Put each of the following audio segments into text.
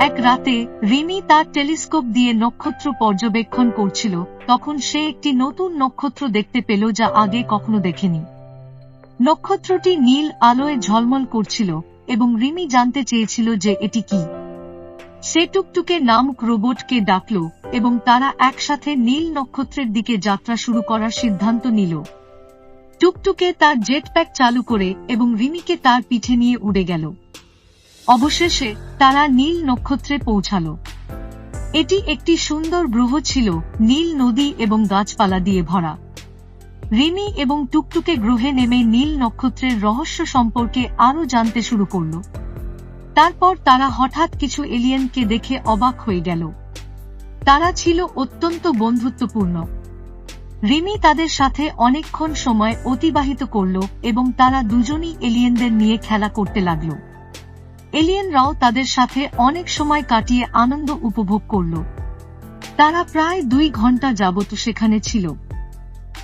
এক রাতে রিমি তার টেলিস্কোপ দিয়ে নক্ষত্র পর্যবেক্ষণ করছিল, তখন সে একটি নতুন নক্ষত্র দেখতে পেল যা আগে কখনো দেখেনি। নক্ষত্রটি নীল আলোয় ঝলমল করছিল এবং রিমি জানতে চেয়েছিল যে এটি কি। সে টুকটুকে নামক রোবটকে ডাকল এবং তারা একসাথে নীল নক্ষত্রের দিকে যাত্রা শুরু করার সিদ্ধান্ত নিল। টুকটুকে তার জেটপ্যাক চালু করে এবং রিমিকে তার পিঠে নিয়ে উড়ে গেল। অবশেষে তারা নীল নক্ষত্রে পৌঁছাল। এটি একটি সুন্দর গ্রহ ছিল, নীল নদী এবং গাছপালা দিয়ে ভরা। রিমি এবং টুকটুকে গ্রহে নেমে নীল নক্ষত্রের রহস্য সম্পর্কে আরও জানতে শুরু করল। তারপর তারা হঠাৎ কিছু এলিয়েনকে দেখে অবাক হয়ে গেল। তারা ছিল অত্যন্ত বন্ধুত্বপূর্ণ। রিমি তাদের সাথে অনেকক্ষণ সময় অতিবাহিত করল এবং তারা দুজনই এলিয়েনদের নিয়ে খেলা করতে লাগল। এলিয়েনরাও তাদের সাথে অনেক সময় কাটিয়ে আনন্দ উপভোগ করল। তারা প্রায় 2 ঘন্টা যাবত সেখানে ছিল।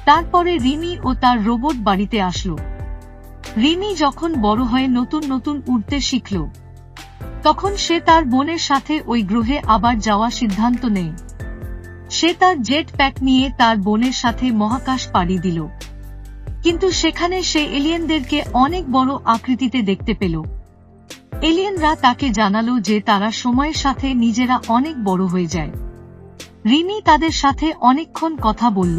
তারপরে রিমি ও তার রোবট বাড়িতে আসলো। রিমি যখন বড় হয়ে নতুন নতুন উড়তে শিখল, তখন সে তার বোনের সাথে ওই গ্রহে আবার যাওয়ার সিদ্ধান্ত নেয়। সে তার জেট প্যাক নিয়ে তার বোনের সাথে মহাকাশ পাড়ি দিল। কিন্তু সেখানে সে এলিয়েনদেরকে অনেক বড় আকৃতিতে দেখতে পেল। এলিয়েনরা তাকে জানালো যে তারা সময়ের সাথে নিজেরা অনেক বড় হয়ে যায়। রিমি তাদের সাথে অনেকক্ষণ কথা বলল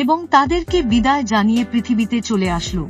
এবং তাদেরকে বিদায় জানিয়ে পৃথিবীতে চলে আসলো।